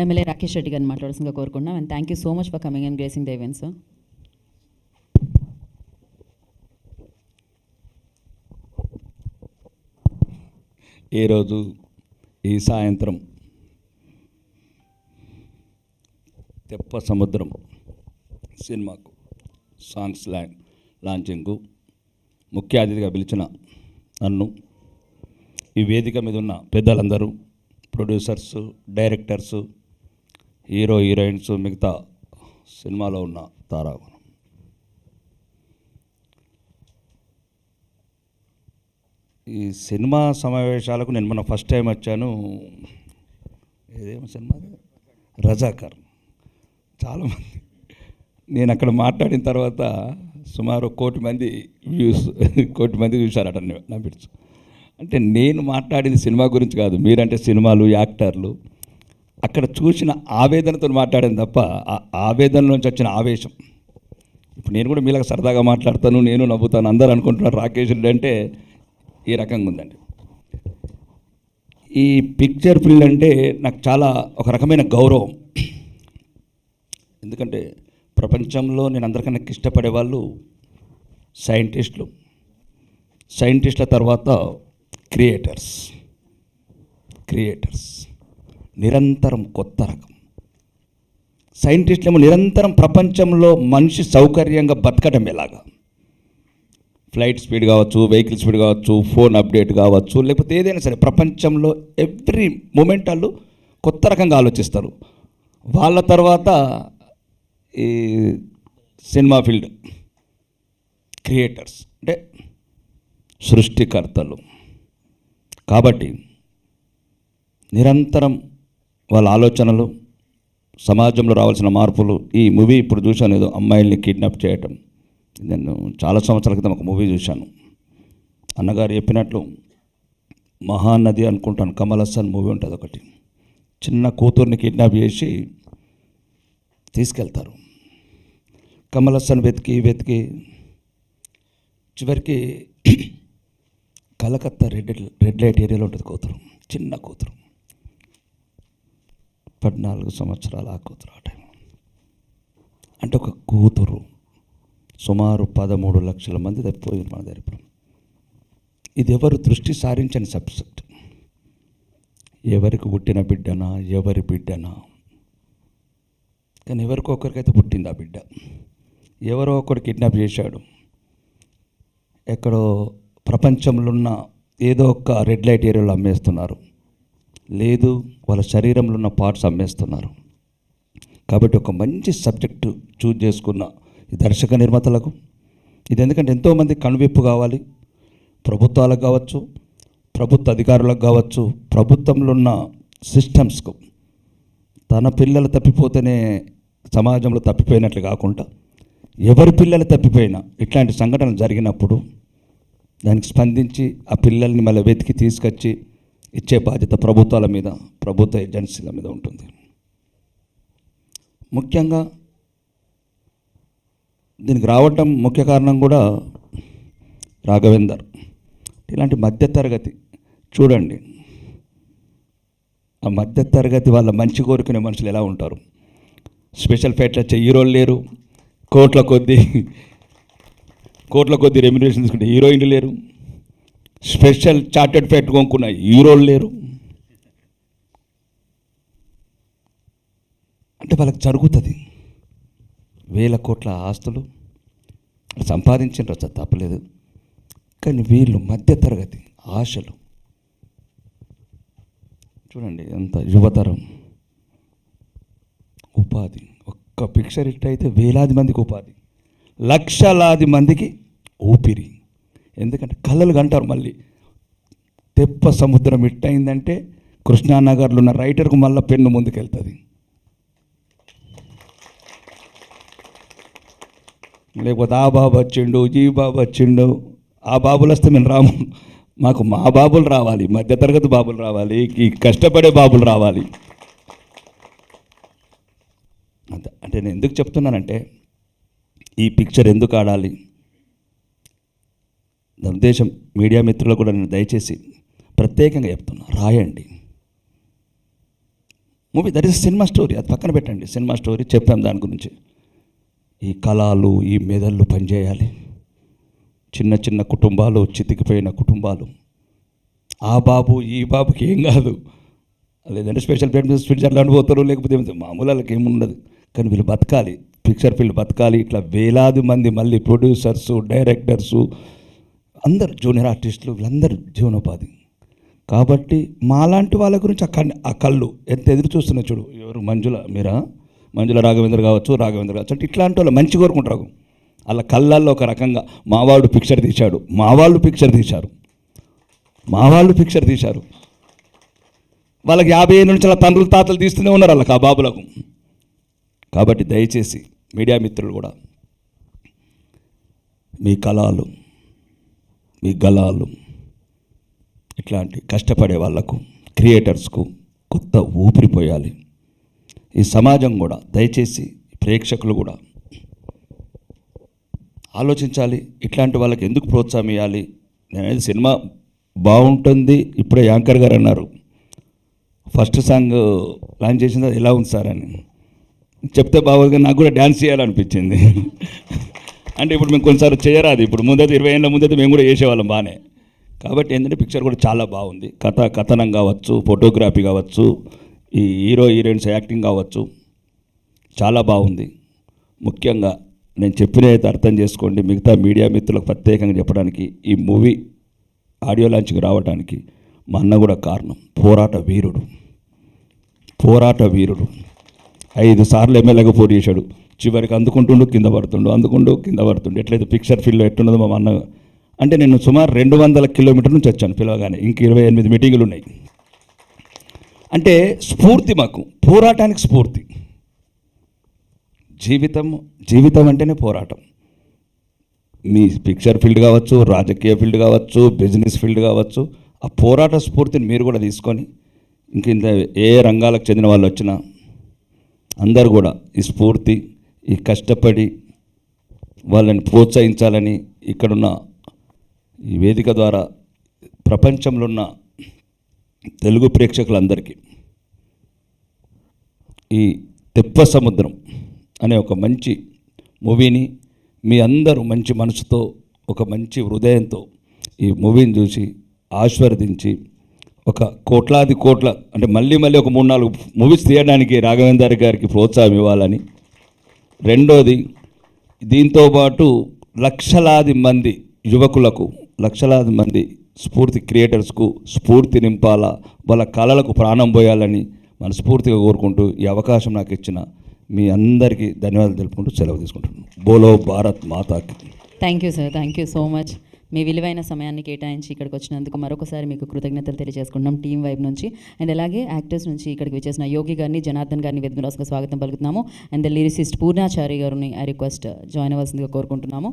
MLA Rakesh Reddy గారిని మాట్లాడాల్సిందిగా కోరుకుంటున్నాం. And thank you so much for coming and gracing the event sir. ఈరోజు ఈ సాయంత్రం తెప్ప సముద్రం సినిమాకు సాంగ్స్ లాంచింగ్కు ముఖ్య అతిథిగా పిలిచిన నన్ను, ఈ వేదిక మీద ఉన్న పెద్దలందరూ, ప్రొడ్యూసర్స్, డైరెక్టర్స్, హీరో హీరోయిన్స్, మిగతా సినిమాలో ఉన్న తారాగణం, ఈ సినిమా సమావేశాలకు నేను మొన్న ఫస్ట్ టైం వచ్చాను. ఏదేమో సినిమా రజాకర్. చాలామంది నేను అక్కడ మాట్లాడిన తర్వాత సుమారు 1,00,00,000 మంది వ్యూస్, 1,00,00,000 మంది చూశారట నా పిక్చర్. అంటే నేను మాట్లాడింది సినిమా గురించి కాదు, మీరంటే సినిమాలు, యాక్టర్లు, అక్కడ చూసిన ఆవేదనతో మాట్లాడాను తప్ప ఆ ఆవేదన నుంచి వచ్చిన ఆవేశం. ఇప్పుడు నేను కూడా మీలాగా సరదాగా మాట్లాడతాను, నేను నవ్వుతాను, అందరూ అనుకుంటున్నారు రాకేష్ రెడ్డి అంటే ఈ రకంగా ఉందండి. ఈ పిక్చర్ ఫీల్డ్ అంటే నాకు చాలా ఒక రకమైన గౌరవం. ఎందుకంటే ప్రపంచంలో నేను అందరికన్నా ఇష్టపడే వాళ్ళు సైంటిస్టుల తర్వాత క్రియేటర్స్ నిరంతరం కొత్త రకం. సైంటిస్టులేమో నిరంతరం ప్రపంచంలో మనిషి సౌకర్యంగా బతకడం ఎలాగా, ఫ్లైట్ స్పీడ్ కావచ్చు, వెహికల్ స్పీడ్ కావచ్చు, ఫోన్ అప్డేట్ కావచ్చు, లేకపోతే ఏదైనా సరే ప్రపంచంలో ఎవ్రీ మూమెంట్ వాళ్ళు కొత్త రకంగా ఆలోచిస్తారు. వాళ్ళ తర్వాత ఈ సినిమా ఫీల్డ్ క్రియేటర్స్ అంటే సృష్టికర్తలు. కాబట్టి నిరంతరం వాళ్ళ ఆలోచనలు, సమాజంలో రావాల్సిన మార్పులు. ఈ మూవీ ఇప్పుడు చూశాను, ఏదో అమ్మాయిల్ని కిడ్నాప్ చేయటం. నేను చాలా సంవత్సరాల క్రితం ఒక మూవీ చూశాను. అన్నగారు చెప్పినట్లు మహానది అనుకుంటాను, కమల్ హాసన్ మూవీ ఉంటుంది ఒకటి. చిన్న కూతుర్ని కిడ్నాప్ చేసి తీసుకెళ్తారు. కమల్ హాసన్ వెతికి చివరికి కలకత్తా రెడ్ లైట్ ఏరియాలో ఉంటుంది కూతురు, చిన్న కూతురు, 14 సంవత్సరాల ఆ కూతురు. ఆ టైం అంటే ఒక కూతురు సుమారు 13 లక్షల మంది తప్పిపోయింది మన దగ్గర. ఇది ఎవరు దృష్టి సారించని సబ్జెక్ట్. ఎవరికి పుట్టిన బిడ్డనా, ఎవరి బిడ్డనా, కానీ ఎవరికో ఒకరికైతే పుట్టింది ఆ బిడ్డ. ఎవరో ఒకరు కిడ్నాప్ చేశాడు. ఎక్కడో ప్రపంచంలో ఉన్న ఏదో ఒక రెడ్ లైట్ ఏరియాలో అమ్మేస్తున్నారు, లేదు వాళ్ళ శరీరంలో ఉన్న పార్ట్స్ అమ్మేస్తున్నారు. కాబట్టి ఒక మంచి సబ్జెక్టు చూజ్ చేసుకున్న ఈ దర్శక నిర్మాతలకు ఇది, ఎందుకంటే ఎంతోమంది కనువిప్పు కావాలి. ప్రభుత్వాలకు కావచ్చు, ప్రభుత్వ అధికారులకు కావచ్చు, ప్రభుత్వంలో ఉన్న సిస్టమ్స్కు. తన పిల్లలు తప్పిపోతేనే సమాజంలో తప్పిపోయినట్లు కాకుండా ఎవరి పిల్లలు తప్పిపోయినా ఇట్లాంటి సంఘటనలు జరిగినప్పుడు దానికి స్పందించి ఆ పిల్లల్ని మళ్ళీ వెతికి తీసుకొచ్చి ఇచ్చే బాధ్యత ప్రభుత్వాల మీద, ప్రభుత్వ ఏజెన్సీల మీద ఉంటుంది. ముఖ్యంగా దీనికి రావటం ముఖ్య కారణం కూడా రాఘవేందర్. ఇలాంటి మధ్యతరగతి చూడండి, ఆ మధ్యతరగతి వాళ్ళ మంచి కోరుకునే మనుషులు ఎలా ఉంటారు. స్పెషల్ ఫ్లైట్లు వచ్చే హీరోలు లేరు, కోట్ల కొద్ది రెమ్యునరేషన్ తీసుకుంటే హీరోయిన్లు లేరు, స్పెషల్ చార్టెడ్ ఫ్లైట్ కొనుక్కున్న హీరోలు లేరు. అంటే వాళ్ళకి జరుగుతుంది. వేల కోట్ల ఆస్తులు సంపాదించారు, తప్పలేదు. కానీ వీళ్ళు మధ్యతరగతి ఆశలు చూడండి. అంత యువతరం ఉపాధి, ఒక్క పిక్చర్ హిట్ అయితే వేలాది మందికి ఉపాధి, లక్షలాది మందికి ఊపిరి. ఎందుకంటే కళలు కంటారు. మళ్ళీ తెప్ప సముద్రం హిట్ అయిందంటే కృష్ణానగర్లో ఉన్న రైటర్కు మళ్ళీ పెన్ను ముందుకెళ్తుంది. లేకపోతే ఆ బాబు వచ్చిండు, ఈ బాబు వచ్చిండు, ఆ బాబులు వస్తే మేము రాము. మాకు మా బాబులు రావాలి, మధ్యతరగతి బాబులు రావాలి, ఈ కష్టపడే బాబులు రావాలి. అంటే నేను ఎందుకు చెప్తున్నానంటే ఈ పిక్చర్ ఎందుకు ఆడాలి, నా ఉద్దేశం మీడియా మిత్రులకు కూడా నేను దయచేసి ప్రత్యేకంగా చెప్తున్నా, రాయండి. Movie that is cinema story, అది పక్కన పెట్టండి, సినిమా స్టోరీ చెప్పాం దాని గురించి. ఈ కళలు, ఈ మెదళ్ళు పనిచేయాలి. చిన్న చిన్న కుటుంబాలు, చితికిపోయిన కుటుంబాలు, ఆ బాబు ఈ బాబుకి ఏం కాదు, లేదంటే స్పెషల్ పేరెంట్ మీద స్విట్జర్లాండ్ పోతారు, లేకపోతే మామూలు వాళ్ళకి ఏముండదు. కానీ వీళ్ళు బతకాలి, పిక్చర్ ఫీల్డ్ బతకాలి. ఇట్లా వేలాది మంది మళ్ళీ ప్రొడ్యూసర్సు, డైరెక్టర్సు, అందరు జూనియర్ ఆర్టిస్టులు, వీళ్ళందరూ జీవనోపాధి. కాబట్టి మాలాంటి వాళ్ళ గురించి ఆ కళ్ళు ఎంత ఎదురు చూస్తున్నాయి చూడు. ఎవరు మంజుల రాఘవేంద్ర కావచ్చు అంటే ఇట్లాంటి వాళ్ళు మంచి కోరుకుంటారు. వాళ్ళ కళ్ళల్లో ఒక రకంగా మావాళ్ళు పిక్చర్ తీశారు, వాళ్ళకి 50 ఏళ్ళ నుంచి అలా తండ్రులు తాతలు తీస్తూనే ఉన్నారు వాళ్ళకి, ఆ బాబులకు. కాబట్టి దయచేసి మీడియా మిత్రులు కూడా మీ కళలు, మీ గళాలు ఇట్లాంటి కష్టపడే వాళ్లకు, క్రియేటర్స్కు కొత్త ఊపిరిపోయాలి. ఈ సమాజం కూడా దయచేసి ప్రేక్షకులు కూడా ఆలోచించాలి, ఇట్లాంటి వాళ్ళకి ఎందుకు ప్రోత్సాహం ఇవ్వాలి. నేనైతే సినిమా బాగుంటుంది. ఇప్పుడే యాంకర్ గారు అన్నారు ఫస్ట్ సాంగ్ లాంచ్ చేసింది ఎలా ఉంది సార్ అని చెప్తే బాగుంది. నాకు కూడా డ్యాన్స్ చేయాలనిపించింది. అంటే ఇప్పుడు మేము కొన్నిసార్లు చేయరాదు, ఇప్పుడు ముందైతే 20 ఏళ్ళ ముందైతే మేము కూడా చేసేవాళ్ళం బాగానే. కాబట్టి ఏంటంటే పిక్చర్ కూడా చాలా బాగుంది. కథనం కావచ్చు, ఫోటోగ్రఫీ కావచ్చు, ఈ హీరోయిన్స్ యాక్టింగ్ కావచ్చు, చాలా బాగుంది. ముఖ్యంగా నేను చెప్పినైతే అర్థం చేసుకోండి. మిగతా మీడియా మిత్రులకు ప్రత్యేకంగా చెప్పడానికి, ఈ మూవీ ఆడియో లాంచ్కి రావడానికి మా అన్న కూడా కారణం. పోరాట వీరుడు 5 సార్లు ఎమ్మెల్యేగా పోటీ చేశాడు. చివరికి అందుకుంటుండు కింద పడుతుండు. ఎట్లయితే పిక్చర్ ఫీల్డ్లో ఎట్టున్నదో మా అన్న. అంటే నేను సుమారు 200 కిలోమీటర్ల నుంచి వచ్చాను పిలవగానే. ఇంక 28 మీటింగులు ఉన్నాయి. అంటే స్ఫూర్తి, మాకు పోరాటానికి స్ఫూర్తి. జీవితం అంటేనే పోరాటం. మీ పిక్చర్ ఫీల్డ్ కావచ్చు, రాజకీయ ఫీల్డ్ కావచ్చు, బిజినెస్ ఫీల్డ్ కావచ్చు, ఆ పోరాట స్ఫూర్తిని మీరు కూడా తీసుకొని ఇంత ఏ రంగాలకు చెందిన వాళ్ళు వచ్చినా అందరూ కూడా ఈ స్ఫూర్తి, ఈ కష్టపడి వాళ్ళని ప్రోత్సహించాలని ఇక్కడున్న ఈ వేదిక ద్వారా ప్రపంచంలో ఉన్న తెలుగు ప్రేక్షకులందరికీ ఈ తెప్ప సముద్రం అనే ఒక మంచి మూవీని మీ అందరూ మంచి మనసుతో, ఒక మంచి హృదయంతో ఈ మూవీని చూసి ఆశీర్వదించి ఒక కోట్ల అంటే మళ్ళీ ఒక 3-4 మూవీస్ తీయడానికి రాఘవేందర్ గారికి ప్రోత్సాహం ఇవ్వాలని. రెండోది, దీంతోపాటు లక్షలాది మంది యువకులకు, లక్షలాది మంది స్ఫూర్తి క్రియేటర్స్కు స్ఫూర్తి నింపాలా, వాళ్ళ కళలకు ప్రాణం పోయాలని మనస్ఫూర్తిగా కోరుకుంటూ ఈ అవకాశం నాకు ఇచ్చిన మీ అందరికీ ధన్యవాదాలు తెలుపుకుంటూ సెలవు తీసుకుంటున్నాను. బోలో భారత్ మాతాకి. Thank you sir, thank you so much. మీ విలువైన సమయాన్ని కేటాయించి ఇక్కడికి వచ్చినందుకు మరొకసారి మీకు కృతజ్ఞతలు తెలియజేసుకుంటున్నాం టీం వైపు నుంచి. అండ్ అలాగే యాక్టర్స్ నుంచి ఇక్కడికి వచ్చేసిన యోగి గారిని, జనార్దన్ గారిని వేదికరాసుగా స్వాగతం పలుకుతున్నాము. అండ్ లిరిసిస్ట్ పూర్ణాచారి గారిని ఐ రిక్వెస్ట్ జాయిన్ అవ్వాల్సిందిగా కోరుకుంటున్నాము.